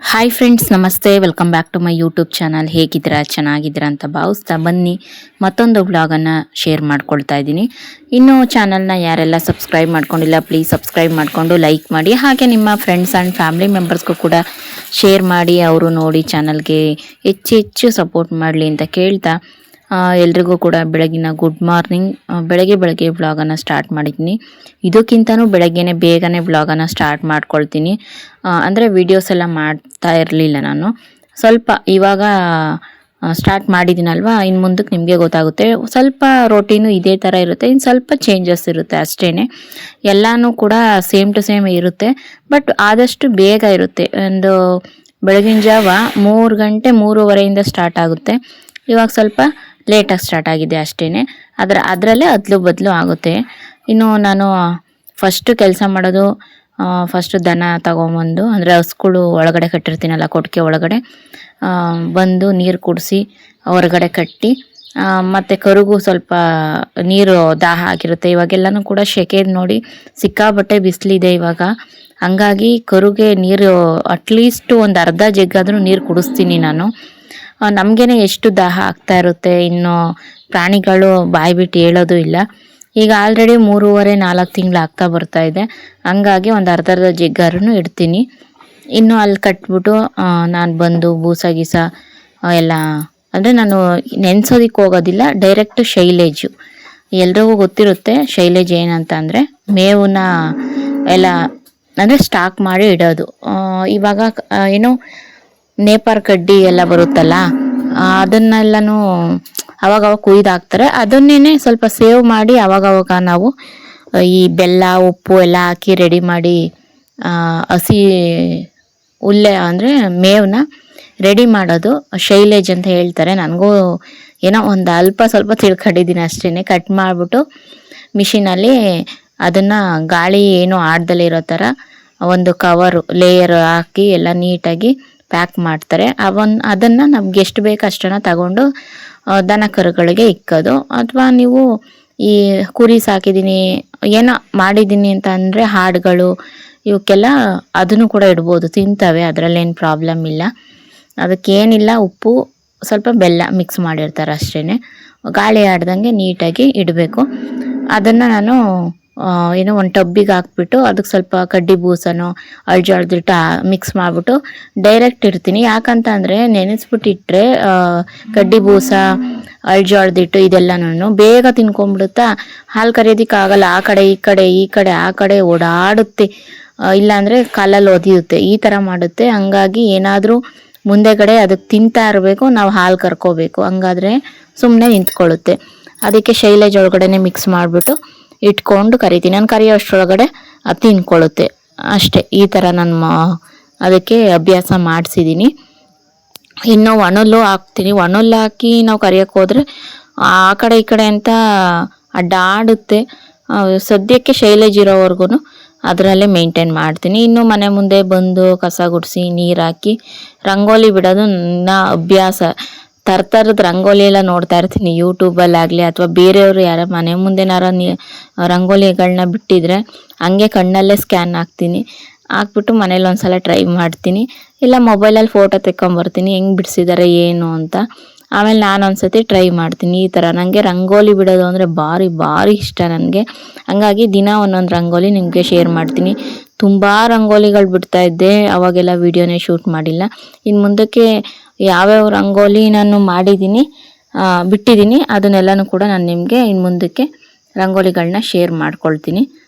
Hi friends, ನಮಸ್ತೆ. Welcome back to my YouTube channel. ಹೇಗಿದ್ದೀರಾ? ಚೆನ್ನಾಗಿದ್ದೀರಾ ಅಂತ ಭಾವಿಸ್ತಾ ಬನ್ನಿ ಮತ್ತೊಂದು ವ್ಲಾಗನ್ನು ಶೇರ್ ಮಾಡ್ಕೊಳ್ತಾ ಇದ್ದೀನಿ. ಇನ್ನು ಚಾನಲ್ನ ಯಾರೆಲ್ಲ ಸಬ್ಸ್ಕ್ರೈಬ್ ಮಾಡ್ಕೊಂಡಿಲ್ಲ, ಪ್ಲೀಸ್ ಸಬ್ಸ್ಕ್ರೈಬ್ ಮಾಡಿಕೊಂಡು ಲೈಕ್ ಮಾಡಿ. ಹಾಗೆ ನಿಮ್ಮ ಫ್ರೆಂಡ್ಸ್ ಆ್ಯಂಡ್ ಫ್ಯಾಮಿಲಿ ಮೆಂಬರ್ಸ್ಗೂ ಕೂಡ ಶೇರ್ ಮಾಡಿ, ಅವರು ನೋಡಿ ಚಾನಲ್ಗೆ ಹೆಚ್ಚು ಸಪೋರ್ಟ್ ಮಾಡಲಿ ಅಂತ ಕೇಳ್ತಾ ಎಲ್ರಿಗೂ ಕೂಡ ಬೆಳಗಿನ ಗುಡ್ ಮಾರ್ನಿಂಗ್. ಬೆಳಗ್ಗೆ ವ್ಲಾಗನ್ನು ಸ್ಟಾರ್ಟ್ ಮಾಡಿದ್ದೀನಿ. ಇದಕ್ಕಿಂತನೂ ಬೇಗನೆ ವ್ಲಾಗನ್ನು ಸ್ಟಾರ್ಟ್ ಮಾಡ್ಕೊಳ್ತೀನಿ. ಅಂದರೆ ವೀಡಿಯೋಸ್ ಎಲ್ಲ ಮಾಡ್ತಾ ಇರಲಿಲ್ಲ ನಾನು. ಸ್ವಲ್ಪ ಇವಾಗ ಸ್ಟಾರ್ಟ್ ಮಾಡಿದ್ದೀನಲ್ವಾ, ಇನ್ನು ಮುಂದಕ್ಕೆ ನಿಮಗೆ ಗೊತ್ತಾಗುತ್ತೆ. ಸ್ವಲ್ಪ ರೋಟೀನು ಇದೇ ಥರ ಇರುತ್ತೆ, ಇನ್ನು ಸ್ವಲ್ಪ ಚೇಂಜಸ್ ಇರುತ್ತೆ ಅಷ್ಟೇ. ಎಲ್ಲನೂ ಕೂಡ ಸೇಮ್ ಟು ಸೇಮ್ ಇರುತ್ತೆ, ಬಟ್ ಆದಷ್ಟು ಬೇಗ ಇರುತ್ತೆ. ಒಂದು ಬೆಳಗಿನ ಜಾವ 3 ಗಂಟೆ 3:30 ಸ್ಟಾರ್ಟ್ ಆಗುತ್ತೆ. ಇವಾಗ ಸ್ವಲ್ಪ ಲೇಟಾಗಿ ಸ್ಟಾರ್ಟ್ ಆಗಿದೆ ಅಷ್ಟೇ. ಅದರಲ್ಲೇ ಅದ್ಲು ಬದಲು ಆಗುತ್ತೆ. ಇನ್ನು ನಾನು ಫಸ್ಟು ಕೆಲಸ ಮಾಡೋದು, ಫಸ್ಟು ದನ ತಗೊಂಬಂದು, ಅಂದರೆ ಹಸುಗಳು ಒಳಗಡೆ ಕಟ್ಟಿರ್ತೀನಲ್ಲ ಕೊಟ್ಟಿಗೆ ಒಳಗಡೆ, ಬಂದು ನೀರು ಕುಡಿಸಿ ಹೊರಗಡೆ ಕಟ್ಟಿ, ಮತ್ತು ಕರುಗೂ ಸ್ವಲ್ಪ ನೀರು ದಾಹ ಆಗಿರುತ್ತೆ. ಇವಾಗೆಲ್ಲನೂ ಕೂಡ ಸೆಕೆ ನೋಡಿ ಸಿಕ್ಕಾಬಟ್ಟೆ ಬಿಸಿಲಿದೆ ಇವಾಗ. ಹಂಗಾಗಿ ಕರುಗೆ ನೀರು ಅಟ್ಲೀಸ್ಟ್ ಒಂದು ಅರ್ಧ ಜಗ್ಗಾದರೂ ನೀರು ಕುಡಿಸ್ತೀನಿ ನಾನು. ನಮಗೇನೆ ಎಷ್ಟು ದಾಹ ಆಗ್ತಾ ಇರುತ್ತೆ, ಇನ್ನು ಪ್ರಾಣಿಗಳು ಬಾಯಿ ಬಿಟ್ಟು ಹೇಳೋದು ಇಲ್ಲ. ಈಗ ಆಲ್ರೆಡಿ 3.5-4 ತಿಂಗಳು ಆಗ್ತಾ ಬರ್ತಾ ಇದೆ. ಹಂಗಾಗಿ ಒಂದು ಅರ್ಧ ಜಗ್ಗಾರೂ ಇಡ್ತೀನಿ. ಇನ್ನು ಅಲ್ಲಿ ಕಟ್ಬಿಟ್ಟು ನಾನು ಬಂದು ಬೂಸ ಗೀಸ ಎಲ್ಲ, ಅಂದರೆ ನಾನು ನೆನೆಸೋದಕ್ಕೆ ಹೋಗೋದಿಲ್ಲ, ಡೈರೆಕ್ಟ್ ಶೈಲೇಜು. ಎಲ್ರಿಗೂ ಗೊತ್ತಿರುತ್ತೆ ಶೈಲೇಜ್ ಏನಂತ ಅಂದರೆ, ಮೇವನ್ನ ಎಲ್ಲ ಅಂದರೆ ಸ್ಟಾಕ್ ಮಾಡಿ ಇಡೋದು. ಇವಾಗ ಏನೋ ನೇಪಾರ್ ಕಡ್ಡಿ ಎಲ್ಲ ಬರುತ್ತಲ್ಲ, ಅದನ್ನೆಲ್ಲನೂ ಅವಾಗವಾಗ ಕುಯ್ದು ಹಾಕ್ತಾರೆ. ಅದನ್ನೇ ಸ್ವಲ್ಪ ಸೇವ್ ಮಾಡಿ ಅವಾಗವಾಗ ನಾವು ಈ ಬೆಲ್ಲ ಉಪ್ಪು ಎಲ್ಲ ಹಾಕಿ ರೆಡಿ ಮಾಡಿ ಹಸಿ ಹುಲ್ಲೆ ಅಂದರೆ ಮೇವನ್ನ ರೆಡಿ ಮಾಡೋದು ಶೈಲೇಜ್ ಅಂತ ಹೇಳ್ತಾರೆ. ನನಗೂ ಏನೋ ಒಂದು ಸ್ವಲ್ಪ ತಿಳ್ಕೊಂಡಿದ್ದೀನಿ ಅಷ್ಟೇ. ಕಟ್ ಮಾಡಿಬಿಟ್ಟು ಮಿಷಿನಲ್ಲಿ ಅದನ್ನು ಗಾಳಿ ಏನೋ ಆಡ್ದಲೇ ಇರೋ ಥರ ಒಂದು ಕವರು ಲೇಯರ್ ಹಾಕಿ ಎಲ್ಲ ನೀಟಾಗಿ ಪ್ಯಾಕ್ ಮಾಡ್ತಾರೆ. ಅದನ್ನು ನಮ್ಗೆ ಎಷ್ಟು ಬೇಕು ಅಷ್ಟನ್ನು ತಗೊಂಡು ದನ ಕರುಗಳಿಗೆ ಇಕ್ಕೋದು. ಅಥವಾ ನೀವು ಈ ಕುರಿ ಸಾಕಿದ್ದೀನಿ ಏನೋ ಮಾಡಿದ್ದೀನಿ ಅಂತ ಅಂದರೆ ಹಾಡುಗಳು ಇವಕ್ಕೆಲ್ಲ ಅದನ್ನು ಕೂಡ ಇಡ್ಬೋದು, ತಿಂತವೆ, ಅದರಲ್ಲೇನು ಪ್ರಾಬ್ಲಮ್ ಇಲ್ಲ. ಅದಕ್ಕೇನಿಲ್ಲ, ಉಪ್ಪು ಸ್ವಲ್ಪ ಬೆಲ್ಲ ಮಿಕ್ಸ್ ಮಾಡಿರ್ತಾರೆ ಅಷ್ಟೇ. ಗಾಳಿ ಆಡ್ದಂಗೆ ನೀಟಾಗಿ ಇಡಬೇಕು. ಅದನ್ನು ನಾನು ಏನೋ ಒಂದು ಟಬ್ಬಿಗೆ ಹಾಕ್ಬಿಟ್ಟು ಅದಕ್ಕೆ ಸ್ವಲ್ಪ ಕಡ್ಡಿ ಬೂಸನೋ ಅಳ್ಜಾಳ್ದಿಟ್ಟು ಮಿಕ್ಸ್ ಮಾಡಿಬಿಟ್ಟು ಡೈರೆಕ್ಟ್ ಇಡ್ತೀನಿ. ಯಾಕಂತ ಅಂದರೆ ನೆನೆಸ್ಬಿಟ್ಟಿಟ್ರೆ ಕಡ್ಡಿ ಬೂಸ ಅಳ್ಜಾಳ್ದಿಟ್ಟು ಇದೆಲ್ಲನೂ ಬೇಗ ತಿನ್ಕೊಂಡ್ಬಿಡುತ್ತಾ. ಹಾಲು ಕರೆಯೋದಕ್ಕಾಗಲ್ಲ, ಆ ಕಡೆ ಓಡಾಡುತ್ತೆ, ಇಲ್ಲಾಂದರೆ ಕಾಲಲ್ಲಿ ಒದಿಯುತ್ತೆ, ಈ ಥರ ಮಾಡುತ್ತೆ. ಹಂಗಾಗಿ ಏನಾದರೂ ಮುಂದೆಗಡೆ ಅದಕ್ಕೆ ತಿಂತಾ ಇರಬೇಕು, ನಾವು ಹಾಲು ಕರ್ಕೋಬೇಕು, ಹಂಗಾದ್ರೆ ಸುಮ್ಮನೆ ನಿಂತ್ಕೊಳ್ಳುತ್ತೆ. ಅದಕ್ಕೆ ಶೈಲೇಜ್ ಒಳಗಡೆ ಮಿಕ್ಸ್ ಮಾಡಿಬಿಟ್ಟು ಇಟ್ಕೊಂಡು ಕರಿತೀನಿ. ನಾನು ಕರಿಯೋ ಅಷ್ಟರೊಳಗಡೆ ಅದು ತಿನ್ಕೊಳ್ಳುತ್ತೆ ಅಷ್ಟೇ. ಈ ಥರ ನಾನು ಅದಕ್ಕೆ ಅಭ್ಯಾಸ ಮಾಡಿಸಿದ್ದೀನಿ. ಇನ್ನು ಒಣಲ್ಲು ಹಾಕ್ತೀನಿ. ಒಣಲ್ಲು ಹಾಕಿ ನಾವು ಕರಿಯೋಕ್ಕೆ ಹೋದರೆ ಆ ಕಡೆ ಅಂತ ಅಡ್ಡಾಡುತ್ತೆ. ಸದ್ಯಕ್ಕೆ ಶೈಲೇಜ್ ಇರೋವರೆಗೂ ಅದರಲ್ಲೇ ಮೇಂಟೈನ್ ಮಾಡ್ತೀನಿ. ಇನ್ನು ಮನೆ ಮುಂದೆ ಬಂದು ಕಸ ಗುಡಿಸಿ ನೀರು ಹಾಕಿ ರಂಗೋಲಿ ಬಿಡೋದು ನನ್ನ ಅಭ್ಯಾಸ. ಥರದ ರಂಗೋಲಿ ಎಲ್ಲ ನೋಡ್ತಾ ಇರ್ತೀನಿ ಯೂಟ್ಯೂಬಲ್ಲಾಗಲಿ, ಅಥವಾ ಬೇರೆಯವರು ಯಾರ ಮನೆ ಮುಂದೆನಾರ ರಂಗೋಲಿಗಳನ್ನ ಬಿಟ್ಟಿದ್ರೆ ಹಂಗೆ ಕಣ್ಣಲ್ಲೇ ಸ್ಕ್ಯಾನ್ ಹಾಕ್ಬಿಟ್ಟು ಮನೇಲಿ ಒಂದ್ಸಲ ಟ್ರೈ ಮಾಡ್ತೀನಿ. ಇಲ್ಲ ಮೊಬೈಲಲ್ಲಿ ಫೋಟೋ ತೆಕ್ಕೊಂಬರ್ತೀನಿ ಹೆಂಗೆ ಬಿಡಿಸಿದ್ದಾರೆ ಏನು ಅಂತ. ಆಮೇಲೆ ನಾನು ಒಂದ್ಸತಿ ಟ್ರೈ ಮಾಡ್ತೀನಿ. ಈ ಥರ ನನಗೆ ರಂಗೋಲಿ ಬಿಡೋದು ಅಂದರೆ ಭಾರಿ ಇಷ್ಟ ನನಗೆ. ಹಂಗಾಗಿ ದಿನ ಒಂದೊಂದು ರಂಗೋಲಿ ನಿಮಗೆ ಶೇರ್ ಮಾಡ್ತೀನಿ. ತುಂಬ ರಂಗೋಲಿಗಳು ಬಿಡ್ತಾ ಇದ್ದೆ, ಅವಾಗೆಲ್ಲ ವೀಡಿಯೋನೇ ಶೂಟ್ ಮಾಡಿಲ್ಲ. ಇನ್ನು ಮುಂದಕ್ಕೆ ಯಾವ್ಯಾವ ರಂಗೋಲಿ ನಾನು ಮಾಡಿದ್ದೀನಿ ಬಿಟ್ಟಿದ್ದೀನಿ ಅದನ್ನೆಲ್ಲನೂ ಕೂಡ ನಾನು ನಿಮಗೆ ಇನ್ನು ಮುಂದಕ್ಕೆ ರಂಗೋಲಿಗಳನ್ನ ಶೇರ್ ಮಾಡ್ಕೊಳ್ತೀನಿ.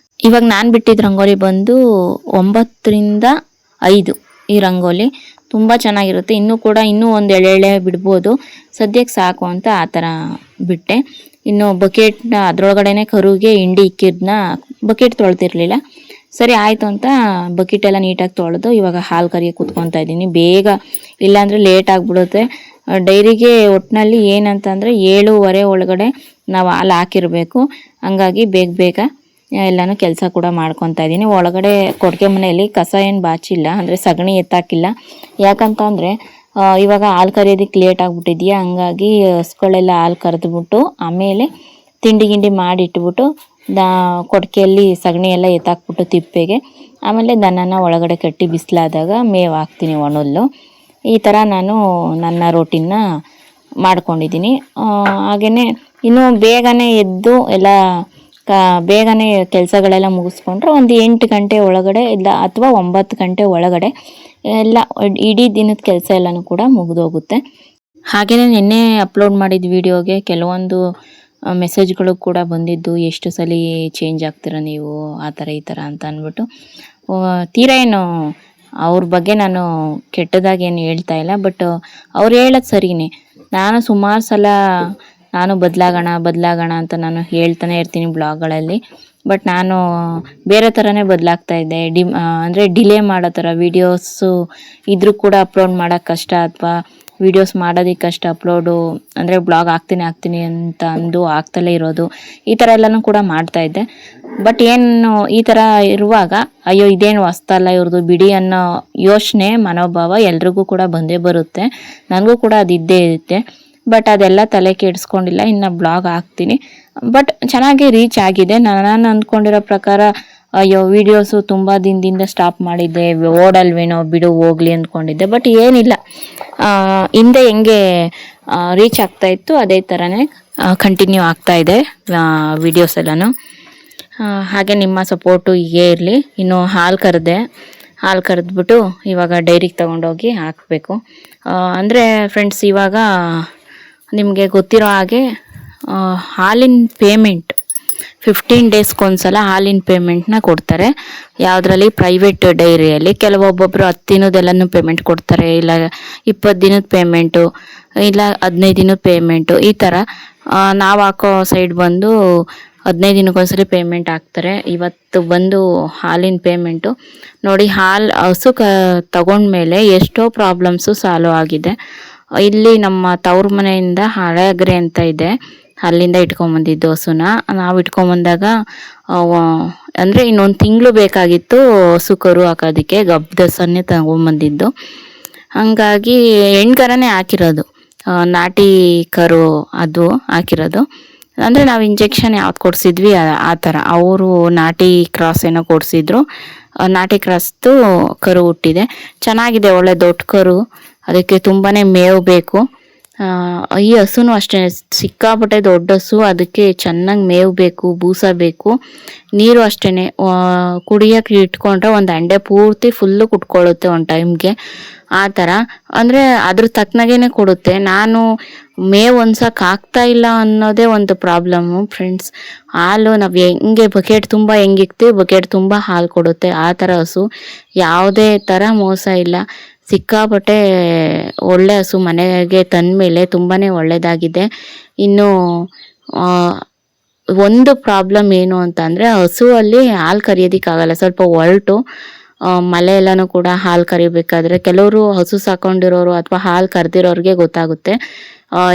ಇವಾಗ ನಾನು ಬಿಟ್ಟಿದ್ದ ರಂಗೋಲಿ ಬಂದು 9ರಿಂದ 5 ಈ ರಂಗೋಲಿ ತುಂಬ ಚೆನ್ನಾಗಿರುತ್ತೆ. ಇನ್ನೂ ಒಂದು ಎಳೆ ಬಿಡ್ಬೋದು, ಸದ್ಯಕ್ಕೆ ಸಾಕು ಅಂತ ಆ ಥರ ಬಿಟ್ಟೆ. ಇನ್ನು ಬಕೆಟ್ನ ಅದರೊಳಗಡೆನೆ ಕರುಗೆ ಹಿಂಡಿ ಇಕ್ಕಿದ್ನ ಬಕೆಟ್ ತೊಳ್ತಿರ್ಲಿಲ್ಲ. ಸರಿ ಆಯಿತು ಅಂತ ಬಕೆಟೆಲ್ಲ ನೀಟಾಗಿ ತೊಳೆದು ಇವಾಗ ಹಾಲು ಕರಿಯೋಕೆ ಕೂತ್ಕೊತಾ ಇದ್ದೀನಿ. ಬೇಗ ಇಲ್ಲಾಂದರೆ ಲೇಟ್ ಆಗಿಬಿಡುತ್ತೆ. ಡೈರಿಗೆ ಒಟ್ಟಿನಲ್ಲಿ ಏನಂತಂದರೆ 7:30 ಒಳಗಡೆ ನಾವು ಹಾಲು ಹಾಕಿರಬೇಕು. ಹಂಗಾಗಿ ಬೇಗ ಎಲ್ಲನೂ ಕೆಲಸ ಕೂಡ ಮಾಡ್ಕೊತಾ ಇದ್ದೀನಿ. ಒಳಗಡೆ ಕೊಟ್ಟಿಗೆ ಮನೆಯಲ್ಲಿ ಕಸ ಏನು ಬಾಚಿಲ್ಲ, ಅಂದರೆ ಸಗಣಿ ಎತ್ತಾಕಿಲ್ಲ. ಯಾಕಂತಂದರೆ ಇವಾಗ ಹಾಲು ಕರಿಯೋದಕ್ಕೆ ಲೇಟ್ ಆಗಿಬಿಟ್ಟಿದೆಯಾ, ಹಂಗಾಗಿ ಹಸುಗಳೆಲ್ಲ ಹಾಲು ಕರೆದ್ಬಿಟ್ಟು ಆಮೇಲೆ ತಿಂಡಿ ಗಿಂಡಿ ಮಾಡಿಟ್ಬಿಟ್ಟು ಕೊಡಕೆಯಲ್ಲಿ ಸಗಣಿ ಎಲ್ಲ ಎತ್ತಾಕ್ಬಿಟ್ಟು ತಿಪ್ಪೆಗೆ, ಆಮೇಲೆ ದನನ ಒಳಗಡೆ ಕಟ್ಟಿ ಬಿಸಿಲಾದಾಗ ಮೇವು ಹಾಕ್ತೀನಿ ಒಣಹುಲ್ಲು. ಈ ಥರ ನಾನು ನನ್ನ ರೋಟೀನ್ನ ಮಾಡ್ಕೊಂಡಿದ್ದೀನಿ. ಹಾಗೆಯೇ ಇನ್ನೂ ಬೇಗನೆ ಎದ್ದು ಎಲ್ಲ ಬೇಗನೆ ಕೆಲಸಗಳೆಲ್ಲ ಮುಗಿಸ್ಕೊಂಡ್ರೆ ಒಂದು 8 ಗಂಟೆ ಒಳಗಡೆ ಇಲ್ಲ ಅಥವಾ 9 ಗಂಟೆ ಒಳಗಡೆ ಎಲ್ಲ ಇಡೀ ದಿನದ ಕೆಲಸ ಎಲ್ಲನೂ ಕೂಡ ಮುಗಿದೋಗುತ್ತೆ. ಹಾಗೆಯೇ ನಿನ್ನೆ ಅಪ್ಲೋಡ್ ಮಾಡಿದ ವಿಡಿಯೋಗೆ ಕೆಲವೊಂದು ಮೆಸೇಜ್ಗಳು ಕೂಡ ಬಂದಿದ್ದು, ಎಷ್ಟು ಸಲ ಚೇಂಜ್ ಆಗ್ತೀರ ನೀವು ಆ ಥರ ಈ ಥರ ಅಂತ ಅಂದ್ಬಿಟ್ಟು. ತೀರಾ ಏನು ಅವ್ರ ಬಗ್ಗೆ ನಾನು ಕೆಟ್ಟದಾಗಿ ಏನು ಹೇಳ್ತಾ ಇಲ್ಲ, ಬಟ್ ಅವ್ರು ಹೇಳೋದು ಸರಿನೇ. ನಾನು ಸುಮಾರು ಸಲ ನಾನು ಬದಲಾಗೋಣ ಅಂತ ನಾನು ಹೇಳ್ತಾನೆ ಇರ್ತೀನಿ ಬ್ಲಾಗ್ಗಳಲ್ಲಿ. ಬಟ್ ನಾನು ಬೇರೆ ಥರನೇ ಬದಲಾಗ್ತಾ ಇದ್ದೆ. ಅಂದರೆ ಡಿಲೇ ಮಾಡೋ ಥರ ವೀಡಿಯೋಸು ಇದ್ರೂ ಕೂಡ ಅಪ್ಲೋಡ್ ಮಾಡೋಕ್ಕೆ ಕಷ್ಟ, ಅಥವಾ ವೀಡಿಯೋಸ್ ಮಾಡೋದಕ್ಕೆ ಕಷ್ಟ, ಅಪ್ಲೋಡು ಅಂದರೆ ಬ್ಲಾಗ್ ಹಾಕ್ತೀನಿ ಅಂತ ಅಂದು ಆಗ್ತಲೇ ಇರೋದು, ಈ ಥರ ಎಲ್ಲನೂ ಕೂಡ ಮಾಡ್ತಾಯಿದ್ದೆ. ಬಟ್ ಏನು ಈ ಥರ ಇರುವಾಗ ಅಯ್ಯೋ ಇದೇನು ಹೊಸ್ತಲ್ಲ ಇವ್ರದ್ದು ಬಿಡಿ ಅನ್ನೋ ಯೋಚನೆ ಮನೋಭಾವ ಎಲ್ರಿಗೂ ಕೂಡ ಬಂದೇ ಬರುತ್ತೆ. ನನಗೂ ಕೂಡ ಅದು ಇದ್ದೇ ಇರುತ್ತೆ. ಬಟ್ ಅದೆಲ್ಲ ತಲೆ ಕೆಡಿಸ್ಕೊಂಡಿಲ್ಲ, ಇನ್ನು ಬ್ಲಾಗ್ ಹಾಕ್ತೀನಿ. ಬಟ್ ಚೆನ್ನಾಗಿ ರೀಚ್ ಆಗಿದೆ. ನಾನು ಅಂದ್ಕೊಂಡಿರೋ ಪ್ರಕಾರ ಅಯ್ಯೋ ವೀಡಿಯೋಸು ತುಂಬ ದಿನದಿಂದ ಸ್ಟಾಪ್ ಮಾಡಿದ್ದೆ, ಓಡಲ್ವೇನೋ ಬಿಡು ಹೋಗ್ಲಿ ಅಂದ್ಕೊಂಡಿದ್ದೆ. ಬಟ್ ಏನಿಲ್ಲ, ಹಿಂದೆ ಹೆಂಗೆ ರೀಚ್ ಆಗ್ತಾಯಿತ್ತು ಅದೇ ಥರನೇ ಕಂಟಿನ್ಯೂ ಆಗ್ತಾಯಿದೆ ವೀಡಿಯೋಸ್ ಎಲ್ಲನೂ. ಹಾಗೆ ನಿಮ್ಮ ಸಪೋರ್ಟು ಹೀಗೇ ಇರಲಿ. ಇನ್ನು ಹಾಲು ಕರೆದ್ಬಿಟ್ಟು ಇವಾಗ ಡೈರಿಗೆ ತೊಗೊಂಡೋಗಿ ಹಾಕಬೇಕು. ಅಂದರೆ ಫ್ರೆಂಡ್ಸ್, ಇವಾಗ ನಿಮಗೆ ಗೊತ್ತಿರೋ ಹಾಗೆ ಹಾಲಿನ ಪೇಮೆಂಟ್ 15 ಡೇಸ್ಗೊಂದ್ಸಲ ಹಾಲಿನ ಪೇಮೆಂಟ್ನ ಕೊಡ್ತಾರೆ. ಯಾವುದರಲ್ಲಿ? ಪ್ರೈವೇಟ್ ಡೈರಿಯಲ್ಲಿ. ಕೆಲವೊಬ್ಬೊಬ್ಬರು 10 ದಿನದೆಲ್ಲನೂ ಪೇಮೆಂಟ್ ಕೊಡ್ತಾರೆ, ಇಲ್ಲ 20 ದಿನದ ಪೇಮೆಂಟು, ಇಲ್ಲ 15 ದಿನದ ಪೇಮೆಂಟು, ಈ ಥರ. ನಾವು ಹಾಕೋ ಸೈಡ್ ಬಂದು 15 ದಿನಕ್ಕೊಂದ್ಸರಿ ಪೇಮೆಂಟ್ ಹಾಕ್ತಾರೆ. ಇವತ್ತು ಬಂದು ಹಾಲಿನ ಪೇಮೆಂಟು ನೋಡಿ. ಹಸು ತಗೊಂಡ್ಮೇಲೆ ಎಷ್ಟೋ ಪ್ರಾಬ್ಲಮ್ಸು ಸಾಲ್ವ್ ಆಗಿದೆ. ಇಲ್ಲಿ ನಮ್ಮ ತವ್ರ ಮನೆಯಿಂದ ಹಳೆಗರೆ ಅಂತ ಇದೆ, ಅಲ್ಲಿಂದ ಇಟ್ಕೊಂಬಂದಿದ್ದು ಹಸುನ. ನಾವು ಇಟ್ಕೊಂಬಂದಾಗ ಅಂದರೆ ಇನ್ನೊಂದು ತಿಂಗಳು ಬೇಕಾಗಿತ್ತು ಹಸು ಕರು ಹಾಕೋದಕ್ಕೆ. ಗಬ್ಬದಸನ್ನೇ ತಗೊಂಬಂದಿದ್ದು. ಹಾಗಾಗಿ ಹೆಣ್ಕರನೇ ಹಾಕಿರೋದು, ನಾಟಿ ಕರು ಅದು ಹಾಕಿರೋದು. ಅಂದರೆ ನಾವು ಇಂಜೆಕ್ಷನ್ ಯಾವ್ದು ಕೊಡಿಸಿದ್ವಿ ಆ ಥರ. ಅವರು ನಾಟಿ ಕ್ರಾಸ್ ಏನೋ ಕೊಡಿಸಿದ್ರು, ನಾಟಿ ಕ್ರಾಸ್ದು ಕರು ಹುಟ್ಟಿದೆ. ಚೆನ್ನಾಗಿದೆ, ಒಳ್ಳೆ ದೊಡ್ಡ ಕರು. ಅದಕ್ಕೆ ತುಂಬಾ ಮೇವು ಬೇಕು. ಈ ಹಸುನು ಅಷ್ಟೇ ಸಿಕ್ಕಾಪಟ್ಟೆ ದೊಡ್ಡ ಹಸು, ಅದಕ್ಕೆ ಚೆನ್ನಾಗಿ ಮೇವು ಬೇಕು, ಬೂಸ ಬೇಕು, ನೀರು ಅಷ್ಟೇ. ಕುಡಿಯೋಕೆ ಇಟ್ಕೊಂಡ್ರೆ ಒಂದು ಹಂಡೆ ಪೂರ್ತಿ ಫುಲ್ಲು ಕುಟ್ಕೊಳ್ಳುತ್ತೆ ಒಂದು ಟೈಮ್ಗೆ, ಆ ಥರ. ಅಂದರೆ ಅದ್ರ ತಕ್ಕನಾಗೇ ಕೊಡುತ್ತೆ. ನಾನು ಮೇವು ಆಗ್ತಾ ಇಲ್ಲ ಅನ್ನೋದೇ ಒಂದು ಪ್ರಾಬ್ಲಮ್ಮು ಫ್ರೆಂಡ್ಸ್. ಹಾಲು ನಾವು ಹೆಂಗೆ ಬಕೆಟ್ ತುಂಬ ಹೆಂಗಿಕ್ತೀವಿ, ಬಕೆಟ್ ತುಂಬ ಹಾಲು ಕೊಡುತ್ತೆ, ಆ ಥರ ಹಸು. ಯಾವುದೇ ಥರ ಮೋಸ ಇಲ್ಲ, ಸಿಕ್ಕಾಪಟ್ಟೆ ಒಳ್ಳೆ ಹಸು. ಮನೆಗೆ ತಂದಮೇಲೆ ತುಂಬಾ ಒಳ್ಳೆಯದಾಗಿದೆ. ಇನ್ನು ಒಂದು ಪ್ರಾಬ್ಲಮ್ ಏನು ಅಂತ ಅಂದರೆ, ಹಸುವಲ್ಲಿ ಹಾಲು ಕರಿಯೋದಕ್ಕಾಗಲ್ಲ, ಸ್ವಲ್ಪ ಒರಟು. ಮಲೆ ಎಲ್ಲನೂ ಕೂಡ ಹಾಲು ಕರಿಬೇಕಾದ್ರೆ ಕೆಲವರು ಹಸು ಸಾಕೊಂಡಿರೋರು ಅಥವಾ ಹಾಲು ಕರೆದಿರೋರಿಗೆ ಗೊತ್ತಾಗುತ್ತೆ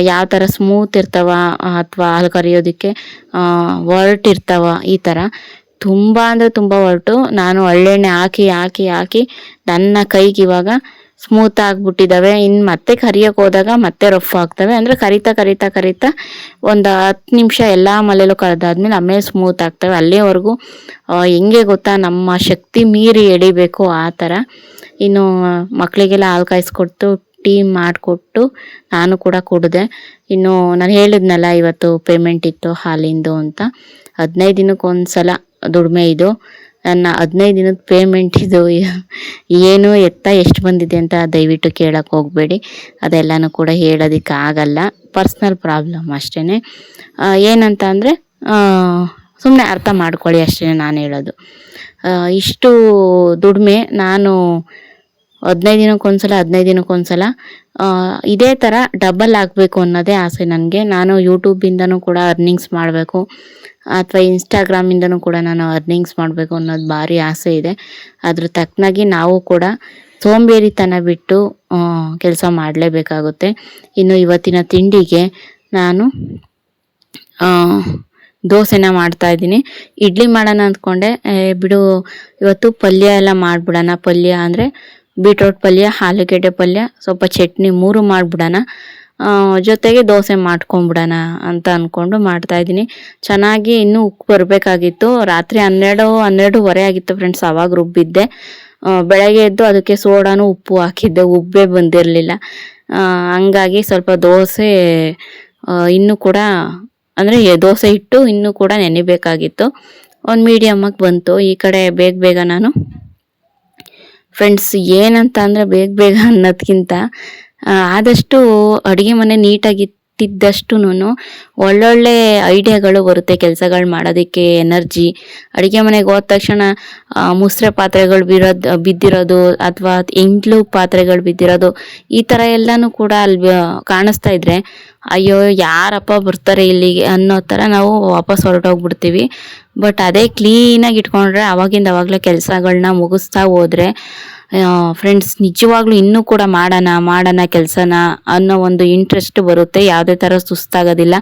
ಯಾವ ಥರ ಸ್ಮೂತ್ ಇರ್ತಾವ ಅಥವಾ ಹಾಲು ಕರಿಯೋದಕ್ಕೆ ಒರಟಿರ್ತಾವ. ಈ ಥರ ತುಂಬ ಅಂದರೆ ತುಂಬ ಒರಟು. ನಾನು ಒಳ್ಳೆಣ್ಣೆ ಹಾಕಿ ನನ್ನ ಕೈಗೆ ಇವಾಗ ಸ್ಮೂತ್ ಆಗಿಬಿಟ್ಟಿದ್ದಾವೆ. ಇನ್ನು ಮತ್ತೆ ಕರಿಯೋಕೆ ಹೋದಾಗ ಮತ್ತೆ ರಫ್ ಆಗ್ತವೆ. ಅಂದರೆ ಕರಿತಾ ಒಂದು 10 ನಿಮಿಷ ಎಲ್ಲ ಮಲೆಯಲ್ಲೂ ಕರೆದಾದ್ಮೇಲೆ ಆಮೇಲೆ ಸ್ಮೂತ್ ಆಗ್ತವೆ. ಅಲ್ಲಿವರೆಗೂ ಹೆಂಗೆ ಗೊತ್ತಾ, ನಮ್ಮ ಶಕ್ತಿ ಮೀರಿ ಎಳಿಬೇಕು ಆ ಥರ. ಇನ್ನು ಮಕ್ಕಳಿಗೆಲ್ಲ ಹಾಲು ಕಾಯಿಸ್ಕೊಟ್ಟು ಟೀ ಮಾಡಿಕೊಟ್ಟು ನಾನು ಕೂಡ ಕುಡಿದೆ. ಇನ್ನು ನಾನು ಹೇಳಿದ್ನಲ್ಲ ಇವತ್ತು ಪೇಮೆಂಟ್ ಇತ್ತು ಹಾಲಿಂದು ಅಂತ. 15 ದಿನಕ್ಕೊಂದ್ಸಲ ದುಡಿಮೆ ಇದು. ನನ್ನ 15 ದಿನದ ಪೇಮೆಂಟ್ ಇದು. ಏನು ಎಷ್ಟು ಬಂದಿದೆ ಅಂತ ದಯವಿಟ್ಟು ಕೇಳಕ್ಕೆ ಹೋಗಬೇಡಿ, ಅದೆಲ್ಲನೂ ಕೂಡ ಹೇಳೋದಕ್ಕೆ ಆಗಲ್ಲ, ಪರ್ಸ್ನಲ್ ಪ್ರಾಬ್ಲಮ್ ಅಷ್ಟೇ. ಏನಂತ ಅಂದರೆ ಸುಮ್ಮನೆ ಅರ್ಥ ಮಾಡ್ಕೊಳ್ಳಿ ಅಷ್ಟೇ ನಾನು ಹೇಳೋದು. ಇಷ್ಟು ದುಡಿಮೆ ನಾನು 15 ದಿನಕ್ಕೊಂದ್ಸಲ ಇದೇ ಥರ ಡಬಲ್ ಆಗಬೇಕು ಅನ್ನೋದೇ ಆಸೆ ನನಗೆ. ನಾನು ಯೂಟ್ಯೂಬಿಂದನೂ ಕೂಡ ಅರ್ನಿಂಗ್ಸ್ ಮಾಡಬೇಕು, ಅಥವಾ ಇನ್ಸ್ಟಾಗ್ರಾಮಿಂದನೂ ಕೂಡ ನಾನು ಅರ್ನಿಂಗ್ಸ್ ಮಾಡಬೇಕು ಅನ್ನೋದು ಭಾರಿ ಆಸೆ ಇದೆ. ಅದ್ರ ತಕ್ಕನಾಗಿ ನಾವು ಕೂಡ ಸೋಂಬೇರಿತನ ಬಿಟ್ಟು ಕೆಲಸ ಮಾಡಲೇಬೇಕಾಗುತ್ತೆ. ಇನ್ನು ಇವತ್ತಿನ ತಿಂಡಿಗೆ ನಾನು ದೋಸೆನ ಮಾಡ್ತಾಯಿದ್ದೀನಿ. ಇಡ್ಲಿ ಮಾಡೋಣ ಅಂದ್ಕೊಂಡೆ, ಬಿಡು ಇವತ್ತು ಪಲ್ಯ ಎಲ್ಲ ಮಾಡಿಬಿಡೋಣ. ಪಲ್ಯ ಅಂದರೆ ಬೀಟ್ರೋಟ್ ಪಲ್ಯ, ಆಲೂಗೆಡ್ಡೆ ಪಲ್ಯ, ಸ್ವಲ್ಪ ಚಟ್ನಿ 3 ಮಾಡಿಬಿಡೋಣ. ಜೊತೆಗೆ ದೋಸೆ ಮಾಡ್ಕೊಂಬಿಡೋಣ ಅಂತ ಅಂದ್ಕೊಂಡು ಮಾಡ್ತಾಯಿದ್ದೀನಿ. ಚೆನ್ನಾಗಿ ಇನ್ನೂ ಉಪ್ಪು ಬರಬೇಕಾಗಿತ್ತು. ರಾತ್ರಿ 12-12:30 ಆಗಿತ್ತು ಫ್ರೆಂಡ್ಸ್ ಆವಾಗ ರುಬ್ಬಿದ್ದೆ. ಬೆಳಗ್ಗೆ ಎದ್ದು ಅದಕ್ಕೆ ಸೋಡಾನು ಉಪ್ಪು ಹಾಕಿದ್ದೆ, ಉಬ್ಬೇ ಬಂದಿರಲಿಲ್ಲ. ಹಂಗಾಗಿ ಸ್ವಲ್ಪ ದೋಸೆ ಇನ್ನೂ ಕೂಡ ಅಂದರೆ ದೋಸೆ ಹಿಟ್ಟು ಇನ್ನೂ ಕೂಡ ನೆನಿಬೇಕಾಗಿತ್ತು. ಒಂದು ಮೀಡಿಯಮ್ಮಾಗಿ ಬಂತು. ಈ ಕಡೆ ಬೇಗ ನಾನು ಫ್ರೆಂಡ್ಸ್ ಏನಂತ ಅಂದರೆ ಬೇಗ ಅನ್ನೋದಕ್ಕಿಂತ ಆದಷ್ಟು ಅಡುಗೆ ಮನೆ ನೀಟಾಗಿಟ್ಟಿದ್ದಷ್ಟು ಒಳ್ಳೊಳ್ಳೆ ಐಡಿಯಾಗಳು ಬರುತ್ತೆ ಕೆಲಸಗಳು ಮಾಡೋದಕ್ಕೆ, ಎನರ್ಜಿ. ಅಡುಗೆ ಮನೆಗೆ ಹೋದ ತಕ್ಷಣ ಮುಸ್ರೆ ಪಾತ್ರೆಗಳು ಬಿದ್ದಿರೋದು ಅಥವಾ ಎಂಟ್ಲು ಪಾತ್ರೆಗಳು ಬಿದ್ದಿರೋದು ಈ ಥರ ಎಲ್ಲನೂ ಕೂಡ ಅಲ್ಲಿ ಕಾಣಿಸ್ತಾ ಇದ್ರೆ ಅಯ್ಯೋ ಯಾರಪ್ಪ ಬರ್ತಾರೆ ಇಲ್ಲಿಗೆ ಅನ್ನೋ ಥರ ನಾವು ವಾಪಸ್ ಹೊರಟೋಗ್ಬಿಡ್ತೀವಿ. ಬಟ್ ಅದೇ ಕ್ಲೀನಾಗಿ ಇಟ್ಕೊಂಡ್ರೆ ಅವಾಗಲೇ ಕೆಲಸಗಳನ್ನ ಮುಗಿಸ್ತಾ ಹೋದರೆ ಫ್ರೆಂಡ್ಸ್ ನಿಜವಾಗ್ಲೂ ಇನ್ನೂ ಕೂಡ ಮಾಡೋಣ ಕೆಲಸನ ಅನ್ನೋ ಒಂದು ಇಂಟ್ರೆಸ್ಟ್ ಬರುತ್ತೆ. ಯಾವುದೇ ಥರ ಸುಸ್ತಾಗೋದಿಲ್ಲ.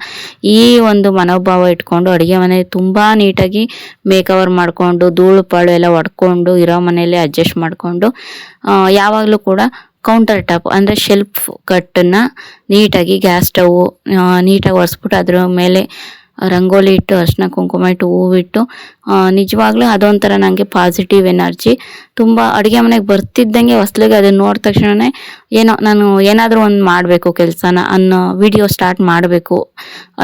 ಈ ಒಂದು ಮನೋಭಾವ ಇಟ್ಕೊಂಡು ಅಡುಗೆ ಮನೆ ತುಂಬ ನೀಟಾಗಿ ಮೇಕವರ್ ಮಾಡಿಕೊಂಡು ಧೂಳು ಪಾಳು ಎಲ್ಲ ಹೊಡ್ಕೊಂಡು ಇರೋ ಮನೆಯಲ್ಲೇ ಅಡ್ಜಸ್ಟ್ ಮಾಡಿಕೊಂಡು ಯಾವಾಗಲೂ ಕೂಡ ಕೌಂಟರ್ ಟಾಪ್ ಅಂದರೆ ಶೆಲ್ಫ್ ಕಟ್ಟನ್ನು ನೀಟಾಗಿ ಗ್ಯಾಸ್ ಸ್ಟವ್ ನೀಟಾಗಿ ಒರೆಸ್ಬಿಟ್ಟು ಅದ್ರ ಮೇಲೆ ರಂಗೋಲಿ ಇಟ್ಟು ಅರಿಶಿನ ಕುಂಕುಮ ಇಟ್ಟು ಹೂವಿಟ್ಟು ನಿಜವಾಗ್ಲೂ ಅದೊಂಥರ ನನಗೆ ಪಾಸಿಟಿವ್ ಎನರ್ಜಿ. ತುಂಬ ಅಡುಗೆ ಮನೆಗೆ ಬರ್ತಿದ್ದಂಗೆ ಹೊಸ್ಲಿಗೆ ಅದನ್ನು ನೋಡಿದ ತಕ್ಷಣವೇ ಏನೋ ನಾನು ಏನಾದರೂ ಒಂದು ಮಾಡಬೇಕು ಕೆಲಸನ ಅನ್ನೋ ವಿಡಿಯೋ ಸ್ಟಾರ್ಟ್ ಮಾಡಬೇಕು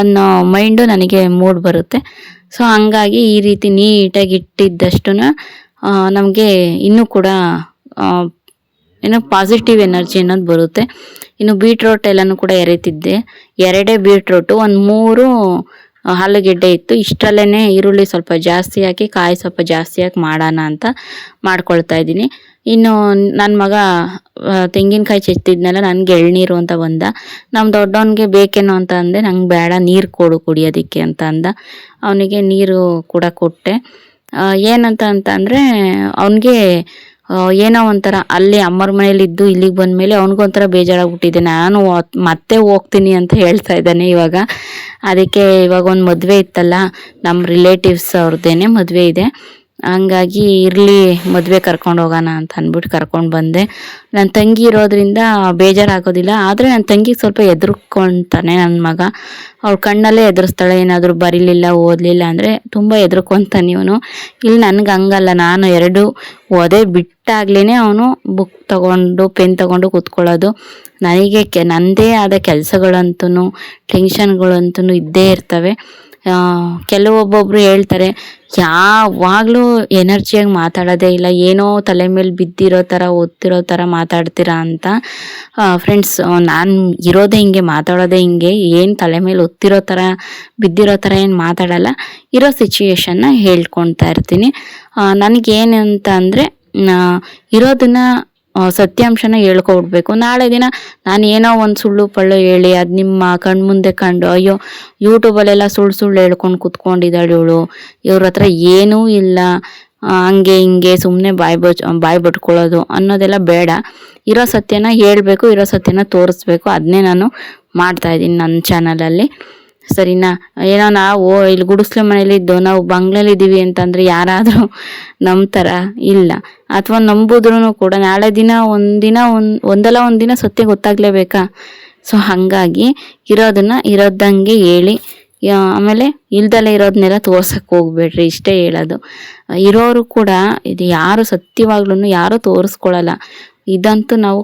ಅನ್ನೋ ಮೈಂಡು ನನಗೆ ಮೂಡ್ ಬರುತ್ತೆ. ಸೊ ಹಂಗಾಗಿ ಈ ರೀತಿ ನೀಟಾಗಿ ಇಟ್ಟಿದ್ದಷ್ಟು ನಮಗೆ ಇನ್ನೂ ಕೂಡ ಏನೋ ಪಾಸಿಟಿವ್ ಎನರ್ಜಿ ಅನ್ನೋದು ಬರುತ್ತೆ. ಇನ್ನು ಬೀಟ್ರೋಟ್ ಎಲ್ಲನೂ ಕೂಡ ಎರಿತಿದ್ದೆ. 2 ಬೀಟ್ರೋಟು, ಒಂದು 3 ಆಲೂಗೆಡ್ಡೆ ಇತ್ತು. ಇಷ್ಟರಲ್ಲೇ ಈರುಳ್ಳಿ ಸ್ವಲ್ಪ ಜಾಸ್ತಿ ಹಾಕಿ ಕಾಯಿ ಸ್ವಲ್ಪ ಜಾಸ್ತಿ ಹಾಕಿ ಮಾಡೋಣ ಅಂತ ಮಾಡ್ಕೊಳ್ತಾ ಇದ್ದೀನಿ. ಇನ್ನು ನನ್ನ ಮಗ ತೆಂಗಿನಕಾಯಿ ಚೆತ್ತಿದ್ನೆಲ್ಲ ನನಗೆ ಎಳ್ನೀರು ಅಂತ ಬಂದ. ನಮ್ಮ ದೊಡ್ಡವನಿಗೆ ಬೇಕೇನೋ ಅಂತ ಅಂದೆ. ನಂಗೆ ಬೇಡ, ನೀರು ಕೊಡು ಕುಡಿಯೋದಕ್ಕೆ ಅಂತ ಅಂದ. ಅವನಿಗೆ ನೀರು ಕೂಡ ಕೊಟ್ಟೆ. ಏನಂತ ಅಂದರೆ ಅವನಿಗೆ ಏನೋ ಒಂಥರ ಅಲ್ಲಿ ಅಮ್ಮರ ಮನೇಲಿದ್ದು ಇಲ್ಲಿಗೆ ಬಂದಮೇಲೆ ಅವನಿಗೊಂಥರ ಬೇಜಾರಾಗ್ಬಿಟ್ಟಿದೆ. ನಾನು ಮತ್ತೆ ಹೋಗ್ತೀನಿ ಅಂತ ಹೇಳ್ತಾ ಇದ್ದಾನೆ ಇವಾಗ. ಅದಕ್ಕೆ ಇವಾಗ ಒಂದು ಮದುವೆ ಇತ್ತಲ್ಲ, ನಮ್ಮ ರಿಲೇಟಿವ್ಸ್ ಅವ್ರದ್ದೇನೆ ಮದುವೆ ಇದೆ. ಹಂಗಾಗಿ ಇರಲಿ ಮದುವೆ ಕರ್ಕೊಂಡು ಹೋಗೋಣ ಅಂತ ಅಂದ್ಬಿಟ್ಟು ಕರ್ಕೊಂಡು ಬಂದೆ. ನನ್ನ ತಂಗಿ ಇರೋದ್ರಿಂದ ಬೇಜಾರಾಗೋದಿಲ್ಲ. ಆದರೆ ನನ್ನ ತಂಗಿಗೆ ಸ್ವಲ್ಪ ಹೆದರ್ಕೊತಾನೆ ನನ್ನ ಮಗ. ಅವ್ಳ ಕಣ್ಣಲ್ಲೇ ಎದುರಿಸ್ತಾಳೆ. ಏನಾದರೂ ಬರೀಲಿಲ್ಲ ಓದಲಿಲ್ಲ ಅಂದರೆ ತುಂಬ ಹೆದರ್ಕೊತಾನೆ ಇವನು. ಇಲ್ಲಿ ನನಗೆ ಹಂಗಲ್ಲ, ನಾನು 2 ಓದೇ ಬಿಟ್ಟಾಗ್ಲೇ ಅವನು ಬುಕ್ ತೊಗೊಂಡು ಪೆನ್ ತೊಗೊಂಡು ಕೂತ್ಕೊಳ್ಳೋದು. ನನಗೆ ನನ್ನದೇ ಆದ ಕೆಲಸಗಳಂತೂ ಟೆನ್ಷನ್ಗಳಂತೂ ಇದ್ದೇ ಇರ್ತವೆ. ಕೆಲವೊಬ್ಬೊಬ್ರು ಹೇಳ್ತಾರೆ ಯಾವಾಗಲೂ ಎನರ್ಜಿಯಾಗಿ ಮಾತಾಡೋದೇ ಇಲ್ಲ, ಏನೋ ತಲೆ ಮೇಲೆ ಬಿದ್ದಿರೋ ಥರ ಓದ್ತಿರೋ ಥರ ಮಾತಾಡ್ತೀರಾ ಅಂತ. ಫ್ರೆಂಡ್ಸ್, ನಾನು ಇರೋದೇ ಹಿಂಗೆ, ಮಾತಾಡೋದೇ ಹಿಂಗೆ, ಏನು ತಲೆ ಮೇಲೆ ಒತ್ತಿರೋ ಥರ ಬಿದ್ದಿರೋ ಥರ ಏನು ಮಾತಾಡಲ್ಲ. ಇರೋ ಸಿಚುವೇಶನ್ನ ಹೇಳ್ಕೊಳ್ತಾ ಇರ್ತೀನಿ. ನನಗೇನಂತ ಅಂದರೆ ಇರೋದನ್ನ ಸತ್ಯಾಂಶನ ಹೇಳ್ಕೊಡ್ಬೇಕು. ನಾಳೆ ದಿನ ನಾನು ಏನೋ ಒಂದು ಸುಳ್ಳು ಪಳ್ಳು ಹೇಳಿ ಅದು ನಿಮ್ಮ ಕಣ್ಮುಂದೆ ಕಂಡು ಅಯ್ಯೋ ಯೂಟ್ಯೂಬಲ್ಲೆಲ್ಲ ಸುಳ್ಳು ಹೇಳ್ಕೊಂಡು ಕೂತ್ಕೊಂಡಿದ್ದಾಳೆ ಇವಳು, ಇವ್ರ ಹತ್ರ ಏನೂ ಇಲ್ಲ, ಹಂಗೆ ಹಿಂಗೆ ಸುಮ್ಮನೆ ಬಾಯಿ ಬಟ್ಕೊಳ್ಳೋದು ಅನ್ನೋದೆಲ್ಲ ಬೇಡ. ಇರೋ ಸತ್ಯನ ಹೇಳಬೇಕು, ಇರೋ ಸತ್ಯನ ತೋರಿಸ್ಬೇಕು. ಅದನ್ನೇ ನಾನು ಮಾಡ್ತಾಯಿದ್ದೀನಿ ನನ್ನ ಚಾನಲಲ್ಲಿ. ಸರಿನಾ? ಏನೋ ನಾವು ಇಲ್ಲಿ ಗುಡಿಸ್ಲೆ ಮನೇಲಿದ್ದು ನಾವು ಬಂಗ್ಲೆಲಿದ್ದೀವಿ ಅಂತಂದರೆ ಯಾರಾದರೂ ನಂಬ್ತಾರ? ಇಲ್ಲ. ಅಥವಾ ನಂಬಿದ್ರೂ ಕೂಡ ನಾಳೆ ದಿನ ಒಂದಲ್ಲ ಒಂದಿನ ಸತ್ಯ ಗೊತ್ತಾಗಲೇಬೇಕಾ? ಸೊ ಹಾಗಾಗಿ ಇರೋದಂಗೆ ಹೇಳಿ, ಆಮೇಲೆ ಇಲ್ದಲ್ಲೇ ಇರೋದನ್ನೆಲ್ಲ ತೋರ್ಸಕ್ಕೆ ಹೋಗ್ಬೇಡ್ರಿ, ಇಷ್ಟೇ ಹೇಳೋದು. ಇರೋರು ಕೂಡ ಇದು ಯಾರು ಸತ್ಯವಾಗ್ಲೂ ಯಾರೂ ತೋರಿಸ್ಕೊಳ್ಳಲ್ಲ. ಇದಂತೂ ನಾವು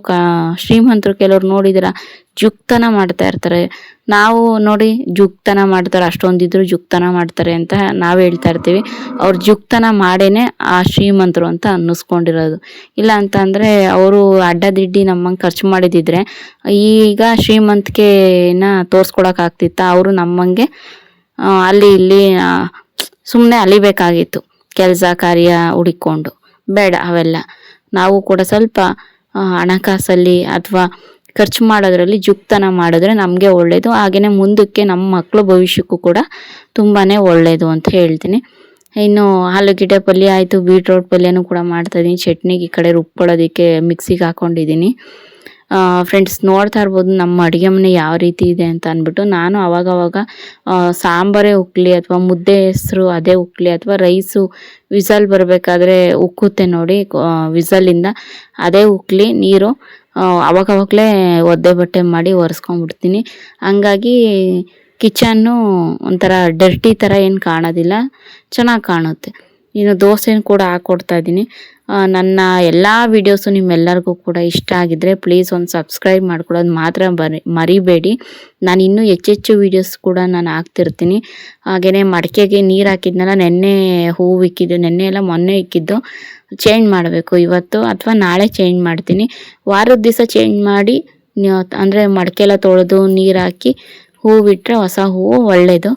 ಶ್ರೀಮಂತರು ಕೆಲವ್ರು ನೋಡಿದಿರ ಜುಕ್ತನ ಮಾಡ್ತಾ ಇರ್ತಾರೆ. ನಾವು ನೋಡಿ ಜುಕ್ತನ ಮಾಡ್ತಾರೆ, ಅಷ್ಟೊಂದಿದ್ರು ಜುಕ್ತನ ಮಾಡ್ತಾರೆ ಅಂತ ನಾವು ಹೇಳ್ತಾ ಇರ್ತೀವಿ. ಅವ್ರು ಜುಕ್ತನ ಮಾಡೇನೆ ಆ ಶ್ರೀಮಂತರು ಅಂತ ಅನ್ನಿಸ್ಕೊಂಡಿರೋದು. ಇಲ್ಲ ಅಂತ ಅಂದರೆ ಅವರು ಅಡ್ಡದಿಡ್ಡಿ ನಮ್ಮಂಗೆ ಖರ್ಚು ಮಾಡಿದಿದ್ರೆ ಈಗ ಶ್ರೀಮಂತಿಕೆನ ತೋರಿಸ್ಕೊಳಕ್ಕಾಗ್ತಿತ್ತ? ಅವರು ನಮ್ಮಂಗೆ ಅಲ್ಲಿ ಇಲ್ಲಿ ಸುಮ್ಮನೆ ಅಲಿಬೇಕಾಗಿತ್ತು ಕೆಲಸ ಕಾರ್ಯ ಹುಡುಕೊಂಡು. ಬೇಡ ಅವೆಲ್ಲ. ನಾವು ಕೂಡ ಸ್ವಲ್ಪ ಹಣಕಾಸಲ್ಲಿ ಅಥವಾ ಖರ್ಚು ಮಾಡೋದ್ರಲ್ಲಿ ಜುಕ್ತನ ಮಾಡಿದ್ರೆ ನಮಗೆ ಒಳ್ಳೆಯದು. ಹಾಗೆಯೇ ಮುಂದಕ್ಕೆ ನಮ್ಮ ಮಕ್ಕಳು ಭವಿಷ್ಯಕ್ಕೂ ಕೂಡ ತುಂಬಾ ಒಳ್ಳೆಯದು ಅಂತ ಹೇಳ್ತೀನಿ. ಇನ್ನು ಆಲೂಗೆಡ್ಡೆ ಪಲ್ಯ ಆಯಿತು, ಬೀಟ್ರೋಟ್ ಪಲ್ಯನೂ ಕೂಡ ಮಾಡ್ತಾಯಿದ್ದೀನಿ. ಚಟ್ನಿಗೆ ಈ ಕಡೆ ರುಬ್ಕೊಳ್ಳೋದಕ್ಕೆ ಮಿಕ್ಸಿಗೆ ಹಾಕ್ಕೊಂಡಿದ್ದೀನಿ. ಫ್ರೆಂಡ್ಸ್, ನೋಡ್ತಾ ಇರ್ಬೋದು ನಮ್ಮ ಅಡುಗೆ ಮನೆ ಯಾವ ರೀತಿ ಇದೆ ಅಂತ ಅಂದ್ಬಿಟ್ಟು. ನಾನು ಅವಾಗವಾಗ ಸಾಂಬಾರೇ ಉಕ್ಕಲಿ ಅಥವಾ ಮುದ್ದೆ ಹೆಸರು ಅದೇ ಉಕ್ಕಲಿ ಅಥವಾ ರೈಸು ವಿಸಲ್ ಬರಬೇಕಾದ್ರೆ ಉಕ್ಕುತ್ತೆ ನೋಡಿ, ವಿಸಲಿಂದ ಅದೇ ಉಕ್ಕಲಿ ನೀರು ಅವಾಗವಾಗಲೇ ಒದ್ದೆ ಬಟ್ಟೆ ಮಾಡಿ ಒರೆಸ್ಕೊಂಡ್ಬಿಡ್ತೀನಿ. ಹಂಗಾಗಿ ಕಿಚನ್ನು ಒಂಥರ ಡರ್ಟಿ ಥರ ಏನು ಕಾಣೋದಿಲ್ಲ, ಚೆನ್ನಾಗಿ ಕಾಣುತ್ತೆ. ಇನ್ನು ದೋಸೆನೂ ಕೂಡ ಹಾಕ್ಕೊಡ್ತಾ ಇದ್ದೀನಿ. ನನ್ನ ಎಲ್ಲ ವೀಡಿಯೋಸು ನಿಮ್ಮೆಲ್ಲರಿಗೂ ಕೂಡ ಇಷ್ಟ ಆಗಿದ್ದರೆ ಪ್ಲೀಸ್ ಒಂದು ಸಬ್ಸ್ಕ್ರೈಬ್ ಮಾಡ್ಕೊಳ್ಳೋದು ಮಾತ್ರ ಮರಿಬೇಡಿ. ನಾನು ಇನ್ನೂ ಹೆಚ್ಚೆಚ್ಚು ವೀಡಿಯೋಸ್ ಕೂಡ ನಾನು ಹಾಕ್ತಿರ್ತೀನಿ. ಹಾಗೆಯೇ ಮಡಿಕೆಗೆ ನೀರು ಹಾಕಿದ್ನಲ್ಲ, ನೆನ್ನೆ ಹೂವು ಇಕ್ಕಿದ್ದು, ನೆನ್ನೆ ಎಲ್ಲ ಮೊನ್ನೆ ಇಕ್ಕಿದ್ದು ಚೇಂಜ್ ಮಾಡಬೇಕು ಇವತ್ತು ಅಥವಾ ನಾಳೆ ಚೇಂಜ್ ಮಾಡ್ತೀನಿ. ವಾರದ ದಿವಸ ಚೇಂಜ್ ಮಾಡಿ ಅಂದರೆ ಮಡಿಕೆ ಎಲ್ಲ ತೊಳೆದು ನೀರು ಹಾಕಿ ಹೂವು ಬಿಟ್ಟರೆ ಹೊಸ ಹೂವು ಒಳ್ಳೆಯದು.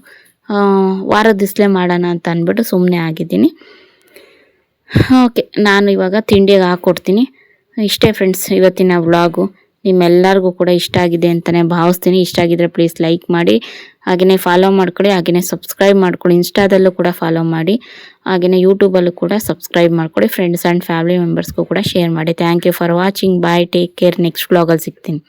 ವಾರದ ದಿವಸಲೇ ಮಾಡೋಣ ಅಂತ ಅಂದ್ಬಿಟ್ಟು ಸುಮ್ಮನೆ ಆಗಿದ್ದೀನಿ. ಓಕೆ, ನಾನು ಇವಾಗ ತಿಂಡಿಗೆ ಹಾಕ್ಕೊಡ್ತೀನಿ. ಇಷ್ಟೇ ಫ್ರೆಂಡ್ಸ್ ಇವತ್ತಿನ ವ್ಲಾಗು. ನಿಮ್ಮೆಲ್ಲರಿಗೂ ಕೂಡ ಇಷ್ಟ ಆಗಿದೆ ಅಂತಲೇ ಭಾವಿಸ್ತೀನಿ. ಇಷ್ಟ ಆಗಿದ್ರೆ ಪ್ಲೀಸ್ ಲೈಕ್ ಮಾಡಿ, ಹಾಗೆಯೇ ಫಾಲೋ ಮಾಡ್ಕೊಳ್ಳಿ, ಹಾಗೆಯೇ ಸಬ್ಸ್ಕ್ರೈಬ್ ಮಾಡ್ಕೊಳ್ಳಿ. ಇನ್ಸ್ಟಾದಲ್ಲೂ ಕೂಡ ಫಾಲೋ ಮಾಡಿ, ಹಾಗೆಯೇ ಯೂಟ್ಯೂಬಲ್ಲೂ ಕೂಡ ಸಬ್ಸ್ಕ್ರೈಬ್ ಮಾಡ್ಕೊಳ್ಳಿ. ಫ್ರೆಂಡ್ಸ್ ಆ್ಯಂಡ್ ಫ್ಯಾಮಿಲಿ ಮೆಂಬರ್ಸ್ಗೂ ಕೂಡ ಶೇರ್ ಮಾಡಿ. Thank you for watching. Bye, take care. Next ವ್ಲಾಗಲ್ಲಿ ಸಿಗ್ತೀನಿ.